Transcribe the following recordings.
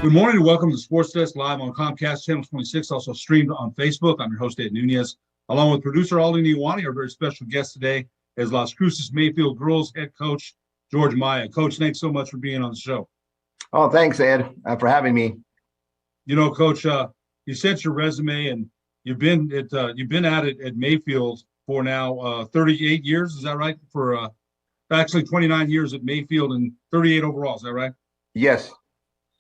Good morning and welcome to Sports Desk live on Comcast Channel 26, also streamed on Facebook. I'm your host, Ed Nunez, along with producer Alden Iwani. Our very special guest today is Las Cruces Mayfield girls head coach George Maya. Coach, thanks so much for being on the show. Oh, thanks, Ed, for having me. You know, Coach, you sent your resume and you've been at it at Mayfield for now 38 years. Is that right? For actually 29 years at Mayfield and 38 overall. Is that right? Yes.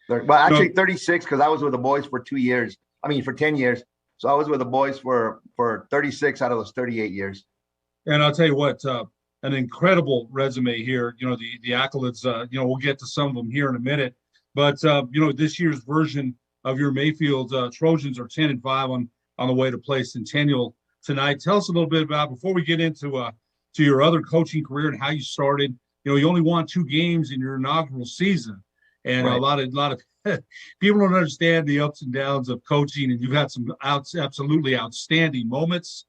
Well, actually 36 because I was with the boys for 2 years. I mean, for 10 years. So I was with the boys for 36 out of those 38 years. And I'll tell you what, an incredible resume here. You know, the accolades, we'll get to some of them here in a minute. But, this year's version of your Mayfield Trojans are 10-5 on the way to play Centennial tonight. Tell us a little bit about, before we get into to your other coaching career and how you started. You know, you only won 2 games in your inaugural season. And right. a lot of people don't understand the ups and downs of coaching, and you've had some absolutely outstanding moments,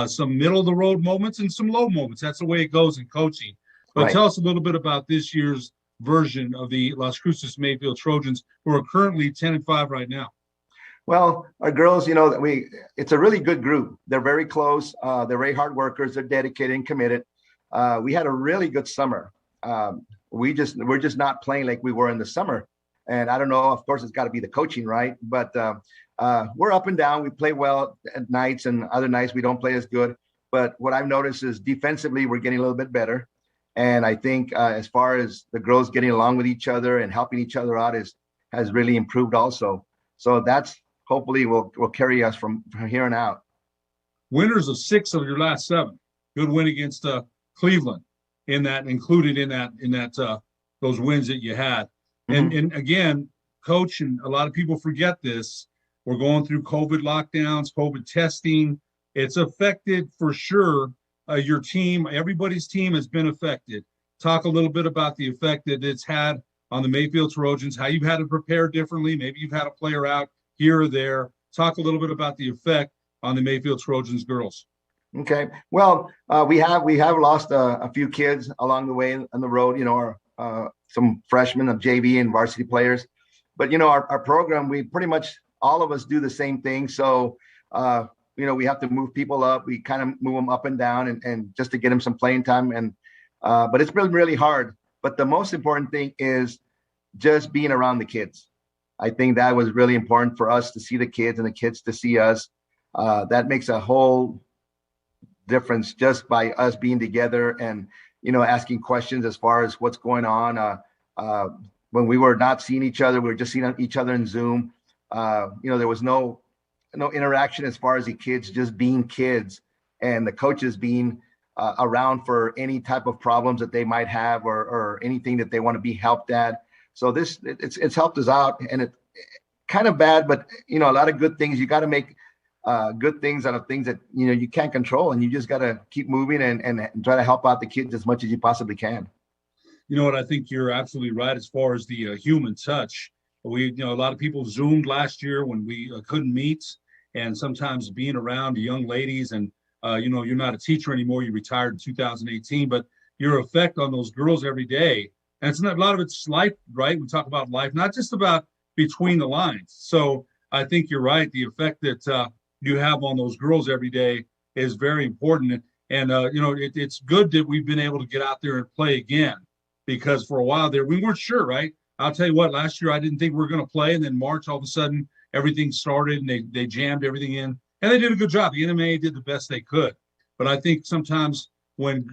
some middle of the road moments, and some low moments. That's the way it goes in coaching. But right. Tell us a little bit about this year's version of the Las Cruces Mayfield Trojans, who are currently 10-5 right now. Well, our girls, it's a really good group. They're very close. They're very hard workers. They're dedicated and committed. We had a really good summer. We're just not playing like we were in the summer. And I don't know, of course, it's got to be the coaching, right? But we're up and down. We play well at nights, and other nights we don't play as good. But what I've noticed is defensively, we're getting a little bit better. And I think as far as the girls getting along with each other and helping each other out has really improved also. So that's hopefully will carry us from here on out. Winners of 6 of your last 7. Good win against Cleveland. Included in that those wins that you had. And again, Coach, and a lot of people forget this, we're going through COVID lockdowns, COVID testing. It's affected for sure your team. Everybody's team has been affected. Talk a little bit about the effect that it's had on the Mayfield Trojans, how you've had to prepare differently. Maybe you've had a player out here or there. Talk a little bit about the effect on the Mayfield Trojans girls. Okay. Well, we have lost a few kids along the way on the road, some freshmen of JV and varsity players. But, our program, we pretty much all of us do the same thing. So, we have to move people up. We kind of move them up and down and just to get them some playing time. And but it's been really hard. But the most important thing is just being around the kids. I think that was really important for us to see the kids and the kids to see us. That makes a whole difference just by us being together and asking questions as far as what's going on. When we were not seeing each other, we were just seeing each other in Zoom. There was no interaction as far as the kids just being kids and the coaches being around for any type of problems that they might have or anything that they want to be helped at. So it's helped us out, and it's kind of bad, but a lot of good things. You got to make good things out of things that you can't control, and you just got to keep moving and try to help out the kids as much as you possibly can. You know what? I think you're absolutely right as far as the human touch. A lot of people Zoomed last year when we couldn't meet, and sometimes being around the young ladies, and you're not a teacher anymore. You retired in 2018, but your effect on those girls every day, and it's not a lot of it's life, right? We talk about life, not just about between the lines. So I think you're right. The effect that you have on those girls every day is very important. And, it's good that we've been able to get out there and play again, because for a while there, we weren't sure, right? I'll tell you what, last year, I didn't think we were going to play. And then March, all of a sudden, everything started and they jammed everything in, and they did a good job. The NMA did the best they could. But I think sometimes when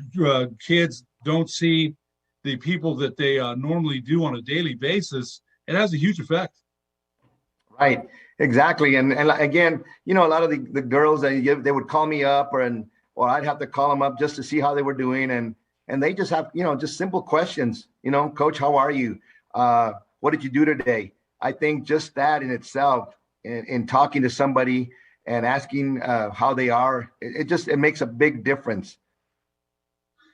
kids don't see the people that they normally do on a daily basis, it has a huge effect. Right. Exactly. And again, a lot of the girls, they would call me up or I'd have to call them up just to see how they were doing. And they just have, just simple questions, Coach, how are you? What did you do today? I think just that in itself, in talking to somebody and asking how they are, it makes a big difference.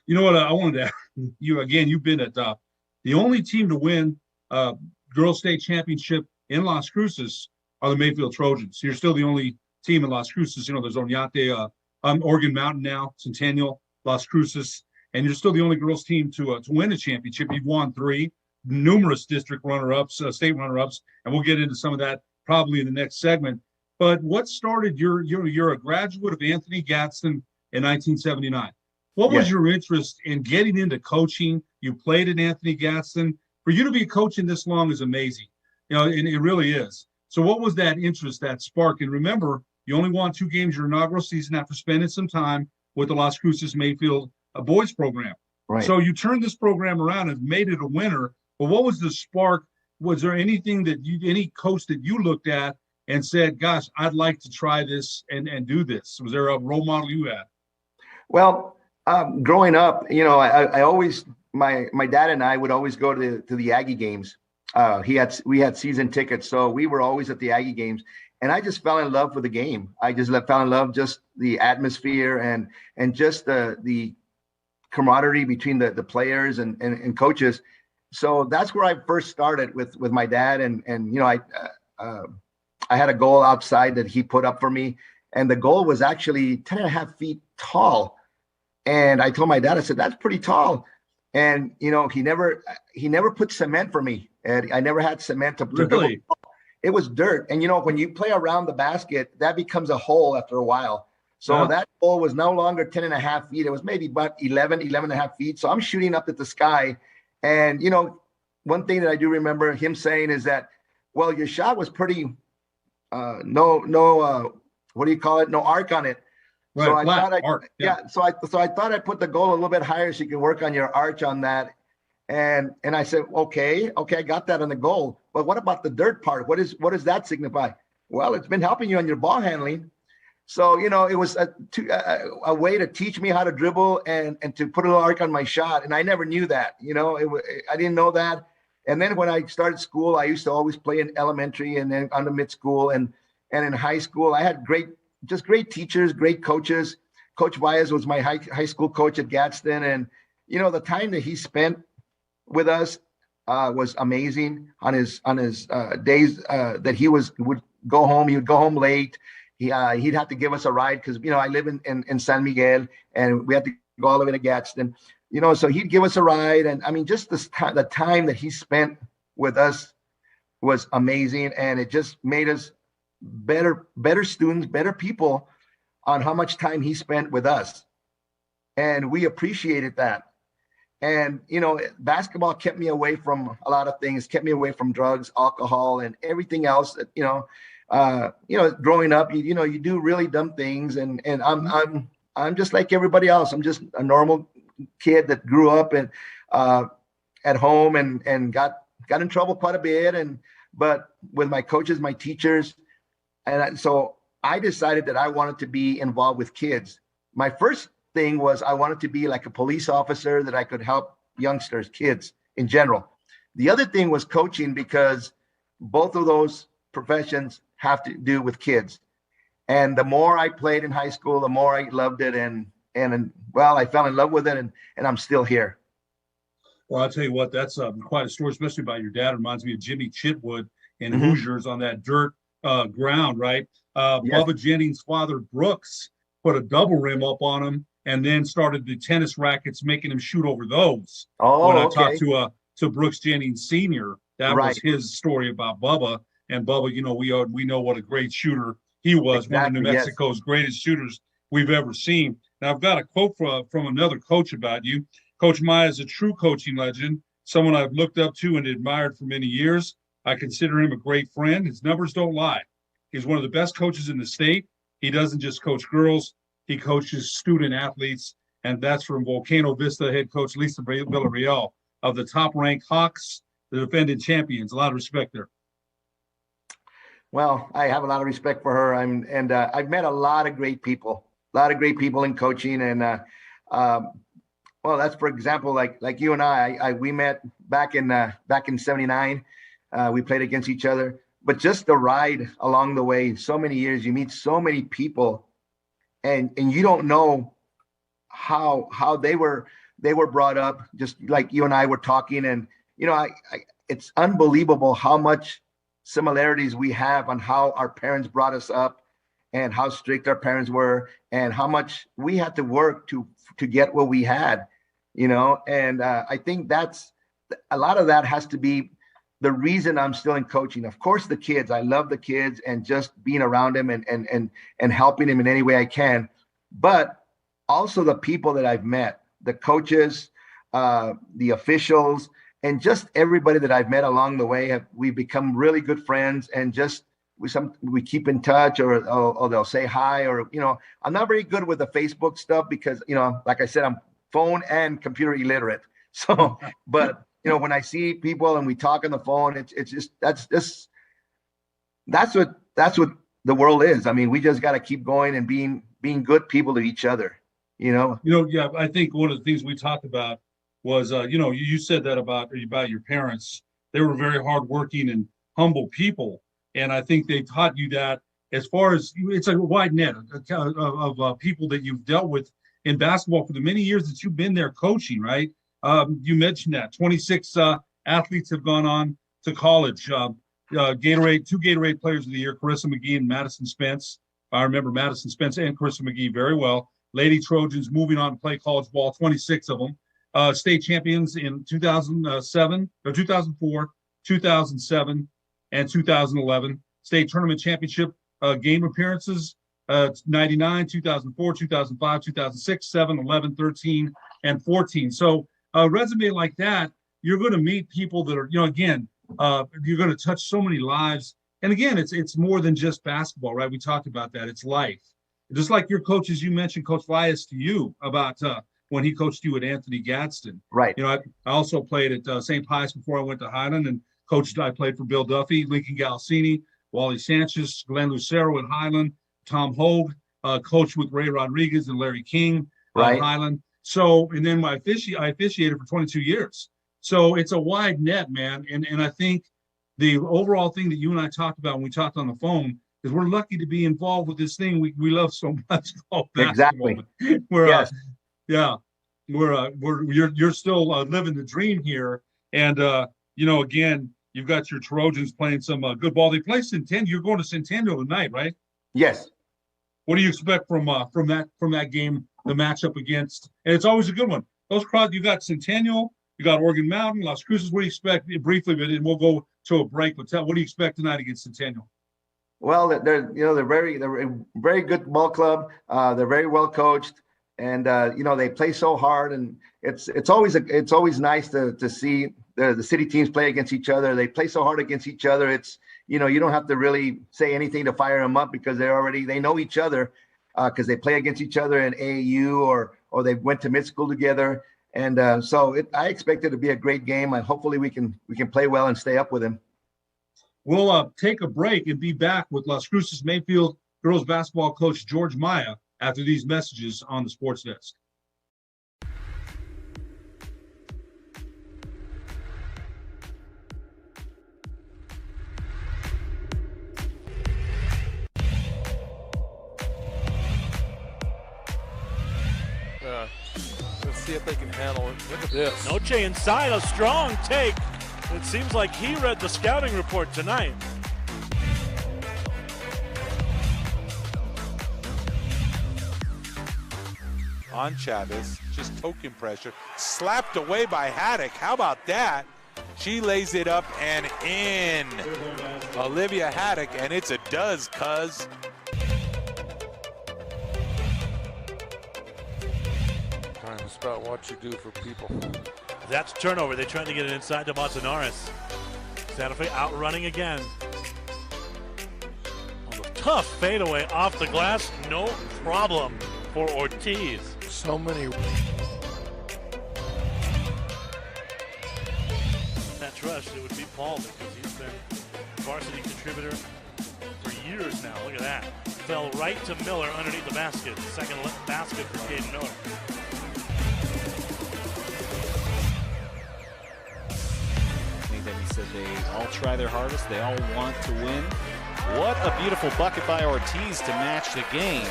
You know what? I wanted to ask you again, you've been at the only team to win girls state championship in Las Cruces are the Mayfield Trojans. So you're still the only team in Las Cruces. There's Oñate, Oregon Mountain now, Centennial, Las Cruces, and you're still the only girls team to win a championship. You've won 3. numerous district runner-ups, state runner-ups, and we'll get into some of that probably in the next segment. But what started you're a graduate of Anthony Gadsden in 1979. What was Yes. your interest in getting into coaching? You played at Anthony Gadsden. For you to be coaching this long is amazing. And it really is. So what was that interest, that spark? And remember, you only won 2 games your inaugural season after spending some time with the Las Cruces Mayfield boys program. Right. So you turned this program around and made it a winner. But what was the spark? Was there anything any coach that you looked at and said, gosh, I'd like to try this and do this? Was there a role model you had? Well, growing up, I always, my dad and I would always go to the Aggie games. We had season tickets, so we were always at the Aggie games. And I just fell in love with the game. I just fell in love just the atmosphere and just the camaraderie between the players and coaches. So that's where I first started with my dad. And I had a goal outside that he put up for me. And the goal was actually 10 and a half feet tall. And I told my dad, I said, that's pretty tall. And, he never put cement for me. And I never had cement to Really? It was dirt. And, when you play around the basket, that becomes a hole after a while. So that hole was no longer 10 and a half feet. It was maybe about 11 and a half feet. So I'm shooting up at the sky. And, one thing that I do remember him saying is that, well, your shot was pretty, what do you call it? No arc on it. Right, so I flat, thought arc, so I thought I'd put the goal a little bit higher so you can work on your arch on that. And I said, okay, I got that on the goal. But what about the dirt part? What does that signify? Well, it's been helping you on your ball handling. So, it was a way to teach me how to dribble and to put a little arc on my shot. And I never knew that, I didn't know that. And then when I started school, I used to always play in elementary and then on the mid school and in high school. I had great teachers, great coaches. Coach Baez was my high school coach at Gadsden. And, the time that he spent with us was amazing on his days that he would go home. He would go home late. He'd have to give us a ride because, I live in San Miguel and we had to go all the way to Gadsden, so he'd give us a ride. And I mean, just the time that he spent with us was amazing. And it just made us better students, better people on how much time he spent with us. And we appreciated that. And, basketball kept me away from a lot of things, kept me away from drugs, alcohol, and everything else that, growing up, you do really dumb things. And I'm just like everybody else. I'm just a normal kid that grew up and at home and got in trouble quite a bit. But with my coaches, my teachers, so I decided that I wanted to be involved with kids. My first thing was I wanted to be like a police officer that I could help youngsters, kids in general. The other thing was coaching because both of those professions have to do with kids. And the more I played in high school, the more I loved it. And I fell in love with it and I'm still here. Well, I'll tell you what, that's quite a story, especially about your dad. It reminds me of Jimmy Chitwood and Mhm. Hoosiers on that dirt ground, right? Yes. Bubba Jennings' father, Brooks, put a double rim up on him and then started the tennis rackets, making him shoot over those. Oh, when I okay. talked to Brooks Jennings Sr., that Right. was his story about Bubba. And Bubba, we know what a great shooter he was, one of New Exactly, yes. Mexico's greatest shooters we've ever seen. Now, I've got a quote from another coach about you. Coach Maya is a true coaching legend, someone I've looked up to and admired for many years. I consider him a great friend. His numbers don't lie. He's one of the best coaches in the state. He doesn't just coach girls, he coaches student athletes. And that's from Volcano Vista head coach Lisa Villarreal of the top-ranked Hawks, the defending champions. A lot of respect there. Well, I have a lot of respect for her. I've met a lot of great people in coaching. And that's, for example, like you and we met back in 79. We played against each other, but just the ride along the way, so many years, you meet so many people and you don't know how they were brought up, just like you and I were talking. And, it's unbelievable how much similarities we have on how our parents brought us up and how strict our parents were and how much we had to work to get what we had, and I think that's a lot of that has to be the reason I'm still in coaching. Of course, the kids, I love the kids and just being around them and helping them in any way I can. But also the people that I've met, the coaches, the officials, and just everybody that I've met along the way. We've become really good friends, and just we keep in touch, or they'll say hi, or I'm not very good with the Facebook stuff because like I said, I'm phone and computer illiterate. So, but when I see people and we talk on the phone, it's just that's what the world is. I mean, we just got to keep going and being good people to each other. Yeah, I think one of the things we talked about was, you said that about your parents. They were very hardworking and humble people, and I think they taught you that. As far as it's a wide net of people that you've dealt with in basketball for the many years that you've been there coaching, right? You mentioned that 26 athletes have gone on to college. Gatorade, 2 Gatorade Players of the Year, Carissa McGee and Madison Spence. I remember Madison Spence and Carissa McGee very well. Lady Trojans moving on to play college ball, 26 of them. State champions in 2007 or 2004, 2007, and 2011. State tournament championship game appearances, 99, 2004, 2005, 2006, 7, 11, 13, and 14. So a resume like that, you're going to meet people that are, again, you're going to touch so many lives. And again, it's more than just basketball, right? We talked about that. It's life. Just like your coaches, you mentioned Coach Lias to you about when he coached you at Anthony Gadsden. Right. I also played at St. Pius before I went to Highland, and I played for Bill Duffy, Lincoln Galassini, Wally Sanchez, Glenn Lucero at Highland, Tom Hogue, coached with Ray Rodriguez and Larry King at Highland. So, and then I officiated for 22 years. So it's a wide net, man. And I think the overall thing that you and I talked about when we talked on the phone is we're lucky to be involved with this thing we love so much called basketball. Exactly. You're still living the dream here. And, again, you've got your Trojans playing some good ball. They play Centennial. You're going to Centennial tonight, right? Yes. What do you expect from that game, the matchup against? And it's always a good one. Those crowds, you got Centennial, you got Oregon Mountain, Las Cruces. What do you expect briefly? But then we'll go to a break. But what do you expect tonight against Centennial? Well, they're a very good ball club. They're very well coached, and they play so hard. And it's always nice to see the city teams play against each other. They play so hard against each other. It's you don't have to really say anything to fire them up because they know each other because they play against each other in AAU or they went to mid school together. And I expect it to be a great game, and hopefully we can play well and stay up with them. We'll take a break and be back with Las Cruces Mayfield girls basketball coach George Maya after these messages on the Sports Desk. Let's see if they can handle it. Look at this. Noche inside, a strong take. It seems like he read the scouting report tonight. On Chavez, just token pressure. Slapped away by Haddock. How about that? She lays it up and in. Olivia Haddock, and it's a does, cuz. It's about what you do for people. That's turnover. They're trying to get it inside to Manzanares. Santa Fe outrunning again. Oh, tough fadeaway off the glass. No problem for Ortiz. So many. That rush, it would be Paul because he's been a varsity contributor for years now. Look at that. Fell right to Miller underneath the basket. Second basket for Caden Miller. He said they all try their hardest. They all want to win. What a beautiful bucket by Ortiz to match the game.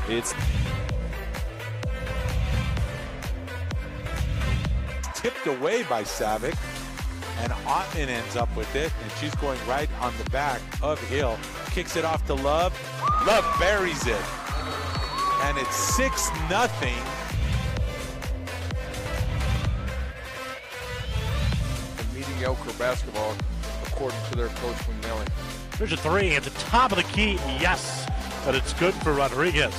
It's tipped away by Savick, and Ottman ends up with it, and she's going right on the back of Hill. Kicks it off to Love. Love buries it, and it's 6-0. mediocre basketball, according to their coach McMillan. There's a three at the top of the key. Yes, but it's good for Rodriguez.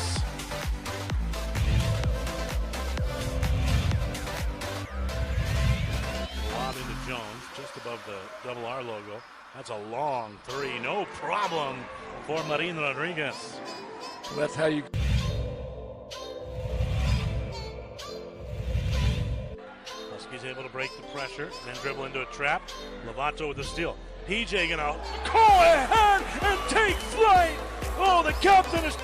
Lob into Jones, just above the double R logo. That's a long three, no problem for Marin Rodriguez. So that's how you. Husky's able to break the pressure, then dribble into a trap. Lovato with the steal. PJ gonna call ahead and take flight. Oh, the captain is.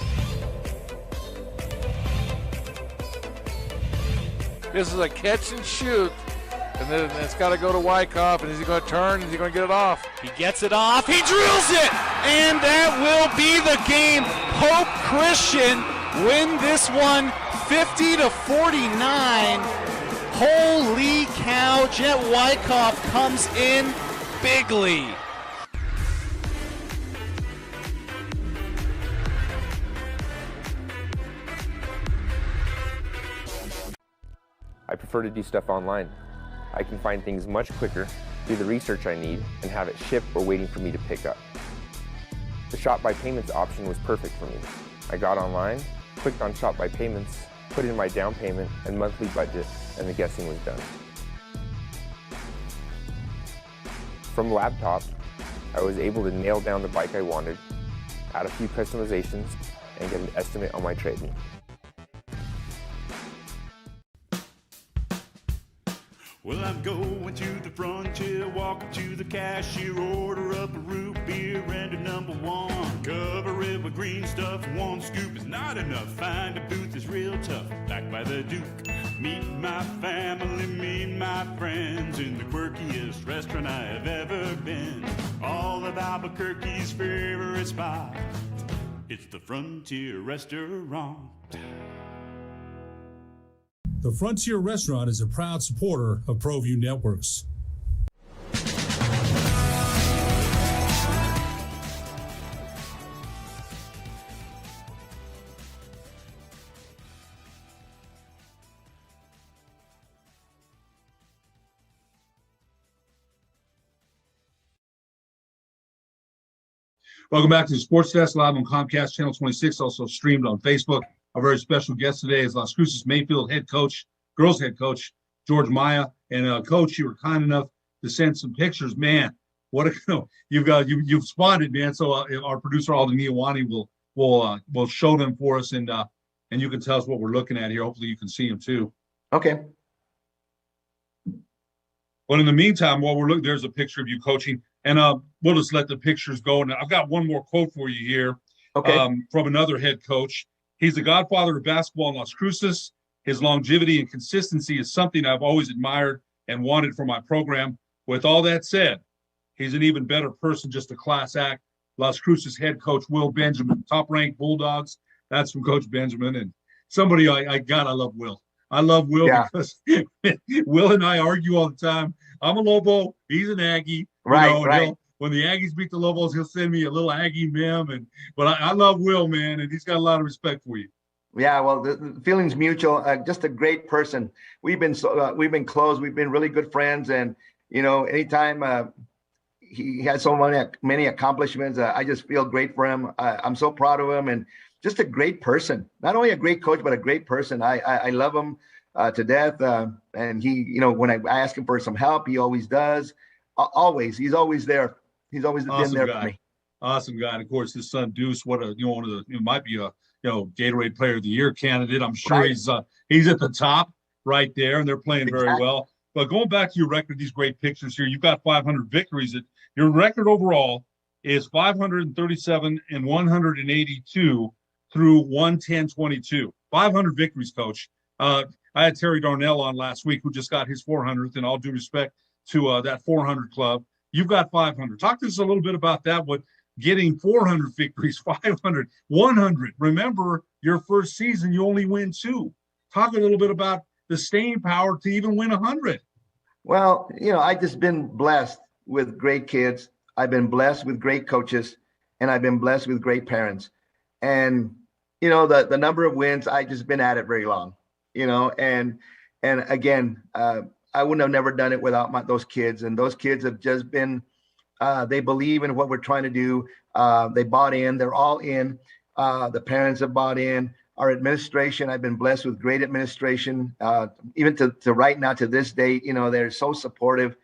This is a catch and shoot. And then it's got to go to Wyckoff. And is he going to turn? Is he going to get it off? He gets it off. He drills it. And that will be the game. Hope Christian win this one 50-49. Holy cow. Jet Wyckoff comes in bigly. I prefer to do stuff online. I can find things much quicker, do the research I need, and have it shipped or waiting for me to pick up. The Shop by Payments option was perfect for me. I got online, clicked on Shop by Payments, put in my down payment and monthly budget, and the guessing was done. From laptop, I was able to nail down the bike I wanted, add a few customizations, and get an estimate on my trade-in. Well, I'm going to the frontier, walking to the cashier, order up a root beer and a number one. Cover it with green stuff, one scoop is not enough. Find a booth that's real tough, back by the Duke. Meet my family, meet my friends in the quirkiest restaurant I have ever been. All of Albuquerque's favorite spot, it's the Frontier Restaurant. The Frontier Restaurant is a proud supporter of ProView Networks. Welcome back to the Sports Desk, live on Comcast Channel 26, also streamed on Facebook. Our very special guest today is Las Cruces Mayfield head coach, girls head coach, George Maya. And coach, you were kind enough to send some pictures. Man, what a you've spotted, man. So our producer Alden Niawani will show them for us, and you can tell us what we're looking at here. Hopefully, you can see them too. Okay. But in the meantime, while we're looking, there's a picture of you coaching, and we'll just let the pictures go. And I've got one more quote for you here, from another head coach. He's the godfather of basketball in Las Cruces. His longevity and consistency is something I've always admired and wanted for my program. With all that said, he's an even better person, just a class act. Las Cruces head coach Will Benjamin, top-ranked Bulldogs. That's from Coach Benjamin. And somebody I love Will. I love Will because Will and I argue all the time. I'm a Lobo. He's an Aggie. Right. When the Aggies beat the Lobos, he'll send me a little Aggie meme. But I love Will, man, and he's got a lot of respect for you. Yeah, well, the feeling's mutual. Just a great person. We've been close. We've been really good friends, and anytime he has so many accomplishments, I just feel great for him. I'm so proud of him, and just a great person. Not only a great coach, but a great person. I love him to death. And he, when I ask him for some help, he always does. He's always there. He's always been there for me. Awesome guy. And of course, his son Deuce, one of the, might be a Gatorade Player of the Year candidate. I'm sure he's at the top right there, and they're playing very well. But going back to your record, these great pictures here, you've got 500 victories. Your record overall is 537 and 182 through 110-22. 500 victories, Coach. I had Terry Darnell on last week, who just got his 400th, and all due respect to that 400 club. You've got 500. Talk to us a little bit about that, what getting 400 victories, 500, 100. Remember, your first season, you only win 2. Talk a little bit about the staying power to even win 100. Well, I've just been blessed with great kids. I've been blessed with great coaches, and I've been blessed with great parents. And, the number of wins, I've just been at it very long, and again, I wouldn't have never done it without those kids. And those kids have just been, they believe in what we're trying to do. They bought in. They're all in. The parents have bought in. Our administration, I've been blessed with great administration. Even to right now, to this date, they're so supportive.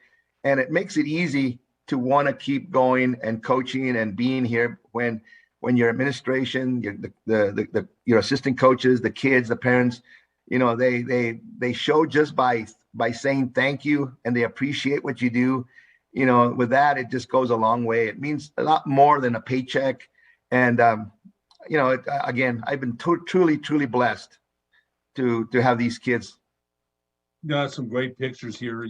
And it makes it easy to want to keep going and coaching and being here when your administration, your assistant coaches, the kids, the parents, they show just by saying thank you, and they appreciate what you do. With that, it just goes a long way. It means a lot more than a paycheck. And again, I've been truly blessed to have these kids. Got some great pictures here,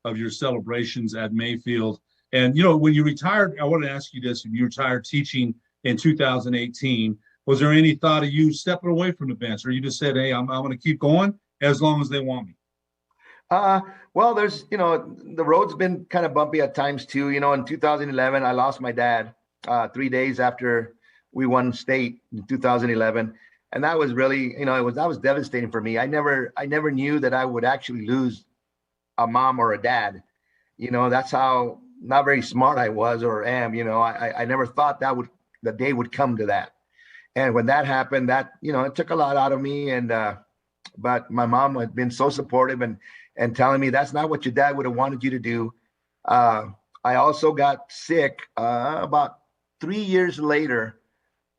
of your celebrations at Mayfield. And, when you retired, I want to ask you this: when you retired teaching in 2018, was there any thought of you stepping away from the bench, or you just said, hey, I'm going to keep going as long as they want me? Well, there's, the road's been kind of bumpy at times too. In 2011, I lost my dad 3 days after we won state in 2011. And that was really, that was devastating for me. I never knew that I would actually lose a mom or a dad. That's how not very smart I was or am. I never thought the day would come to that. And when that happened, it took a lot out of me. And but my mom had been so supportive and telling me that's not what your dad would have wanted you to do. I also got sick about 3 years later,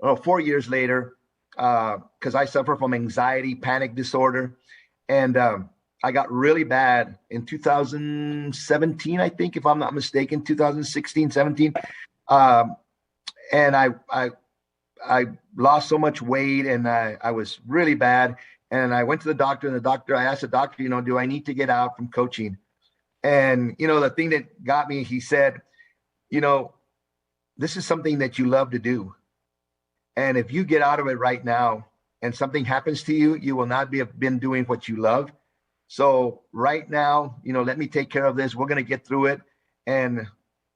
or 4 years later, because I suffer from anxiety, panic disorder. And I got really bad in 2017, I think, if I'm not mistaken, 2016, 17. And I lost so much weight, and I was really bad. And I went to the doctor, and I asked the doctor, do I need to get out from coaching? And, the thing that got me, he said, this is something that you love to do. And if you get out of it right now and something happens to you, you will not have been doing what you love. So right now, let me take care of this. We're going to get through it. And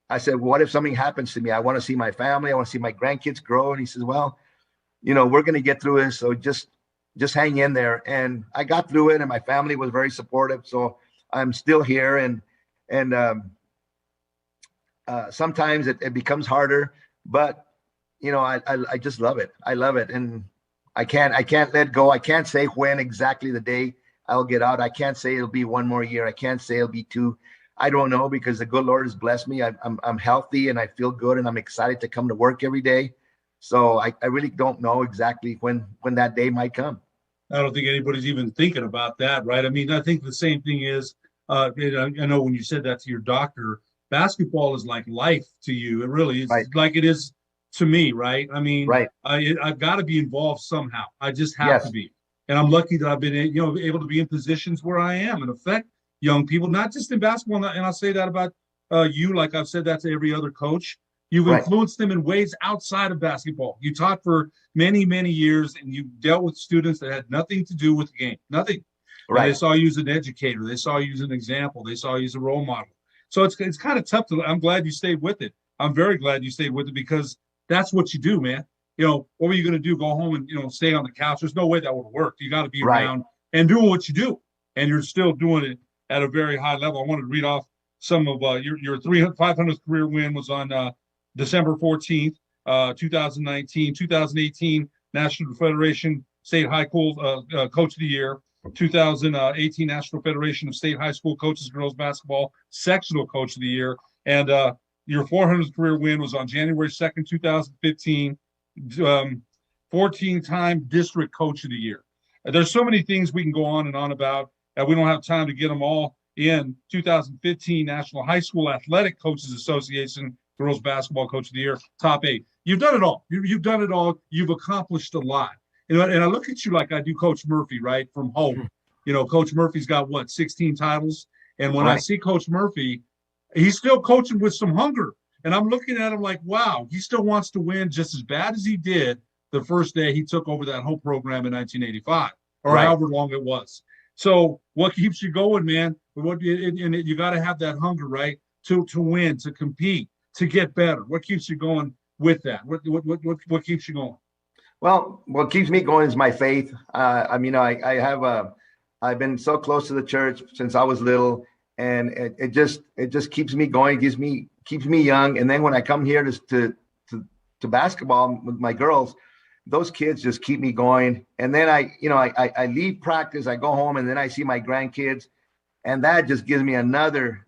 I said, what if something happens to me? I want to see my family. I want to see my grandkids grow. And he says, well, we're going to get through this. So just hang in there. And I got through it, and my family was very supportive. So I'm still here. And sometimes it becomes harder, but I just love it. I love it. And I can't let go. I can't say when exactly the day I'll get out. I can't say it'll be 1 more year. I can't say it'll be 2. I don't know, because the good Lord has blessed me. I'm healthy, and I feel good, and I'm excited to come to work every day. So I really don't know exactly when that day might come. I don't think anybody's even thinking about that, right? I mean, I think the same thing is, I know when you said that to your doctor, basketball is like life to you. It really is, right, like it is to me, right? I mean, right. I've got to be involved somehow. I just have to be. And I'm lucky that I've been, able to be in positions where I am and affect young people, not just in basketball. And I'll say that about you, like I've said that to every other coach. You've influenced them in ways outside of basketball. You taught for many, many years, and you dealt with students that had nothing to do with the game, nothing. Right. And they saw you as an educator. They saw you as an example. They saw you as a role model. So it's kind of tough I'm glad you stayed with it. I'm very glad you stayed with it, because that's what you do, man. What were you going to do? Go home and, stay on the couch? There's no way that would have worked. You got to be around and doing what you do. And you're still doing it at a very high level. I wanted to read off some of your 500th career win was on December 14th, 2019, 2018 National Federation State High School Coach of the Year, 2018 National Federation of State High School Coaches Girls Basketball Sectional Coach of the Year. And your 400th career win was on January 2nd, 2015, 14-time District Coach of the Year. There's so many things we can go on and on about, and we don't have time to get them all in. 2015 National High School Athletic Coaches Association Girls Basketball Coach of the Year, top 8. You've done it all. You've done it all. You've accomplished a lot. And I look at you like I do Coach Murphy, right, from Hope. Coach Murphy's got, 16 titles? And when I see Coach Murphy, he's still coaching with some hunger. And I'm looking at him like, wow, he still wants to win just as bad as he did the first day he took over that Hope program in 1985, or however long it was. So what keeps you going, man? You got to have that hunger, right, to win, to compete, to get better. What keeps you going with that? What keeps you going? Well, what keeps me going is my faith. I have I've been so close to the church since I was little, and it just keeps me going, keeps me young. And then when I come here to basketball with my girls, those kids just keep me going. And then I leave practice, I go home, and then I see my grandkids, and that just gives me another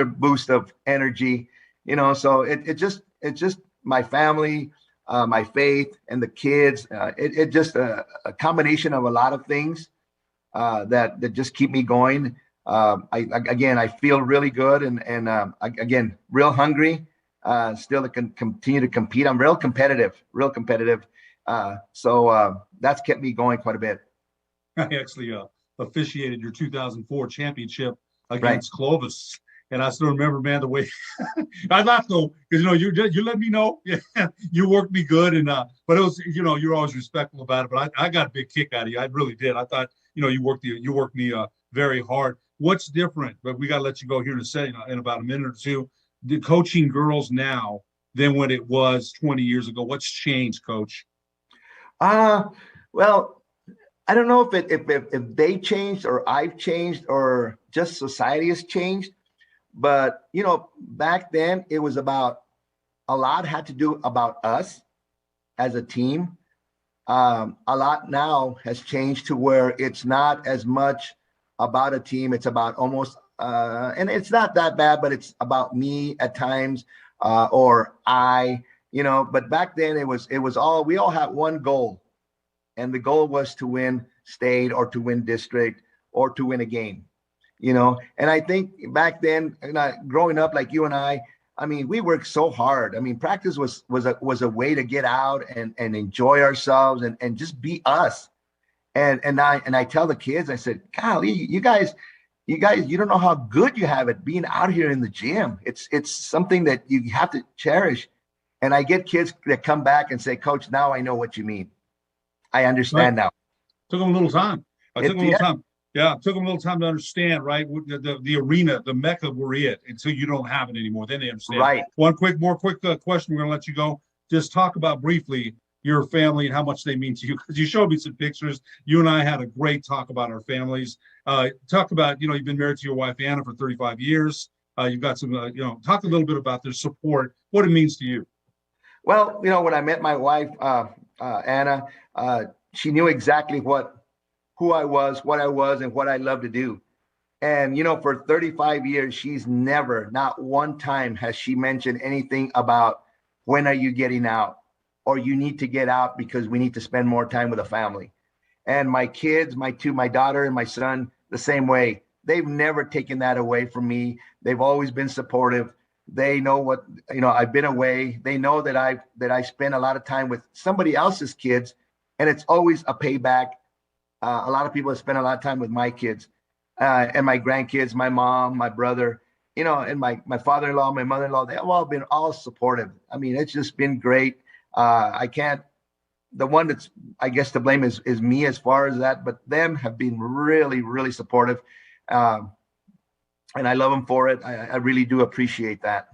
boost of energy, So it's just my family, my faith, and the kids. It just a combination of a lot of things that just keep me going. I feel really good, and again, real hungry. Still to continue to compete. I'm real competitive. So that's kept me going quite a bit. I actually officiated your 2004 championship against Clovis. And I still remember, man, the way I laughed though, because you let me know, you worked me good, and but it was, you're always respectful about it. But I got a big kick out of you. I really did. I thought, you worked me very hard. What's different? But we got to let you go here in a second, in about a minute or two. The coaching girls now than when it was 20 years ago. What's changed, Coach? Well, I don't know if they changed or I've changed or just society has changed. But, back then it was about a lot had to do about us as a team. A lot now has changed to where it's not as much about a team. It's about almost, and it's not that bad, but it's about me at times, or but back then it was we all had one goal, and the goal was to win state or to win district or to win a game. And I think back then, growing up like you and I mean, we worked so hard. I mean, practice was a way to get out and enjoy ourselves and just be us. And I tell the kids, I said, golly, you guys, you don't know how good you have it being out here in the gym. It's something that you have to cherish. And I get kids that come back and say, Coach, now I know what you mean. I understand now. Took them a little time. Yeah, it took them a little time to understand, right? The arena, the mecca we're in, until you don't have it anymore. Then they understand. Right. One quick question. We're going to let you go. Just talk about briefly your family and how much they mean to you, because you showed me some pictures. You and I had a great talk about our families. Talk about, you've been married to your wife, Anna, for 35 years. You've got some, talk a little bit about their support, what it means to you. Well, when I met my wife, Anna, she knew exactly who I was, what I was, and what I love to do. And, for 35 years, she's never, not one time has she mentioned anything about when are you getting out, or you need to get out because we need to spend more time with the family. And my kids, my daughter and my son, the same way. They've never taken that away from me. They've always been supportive. They know what, I've been away. They know that I spend a lot of time with somebody else's kids, and it's always a payback. A lot of people have spent a lot of time with my kids and my grandkids, my mom, my brother, and my father-in-law, my mother-in-law. They've all been supportive. I mean, it's just been great. The one that's, I guess, to blame is me as far as that, but them have been really, really supportive. And I love them for it. I really do appreciate that.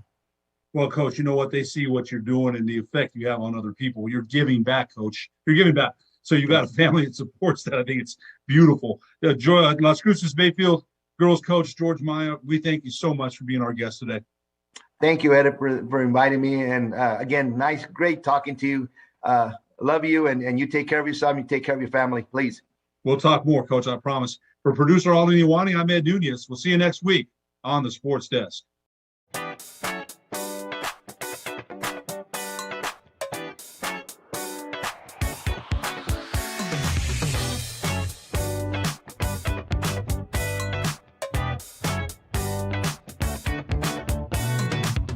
Well, Coach, you know what? They see what you're doing and the effect you have on other people. You're giving back, Coach. You're giving back. So you got a family that supports that. I think it's beautiful. Las Cruces Mayfield girls coach George Maya, we thank you so much for being our guest today. Thank you, Ed, for inviting me. And again, great talking to you. Love you, and you take care of yourself. And you take care of your family, please. We'll talk more, Coach. I promise. For producer Alden Iwani, I'm Ed Nunez. We'll see you next week on the Sports Desk.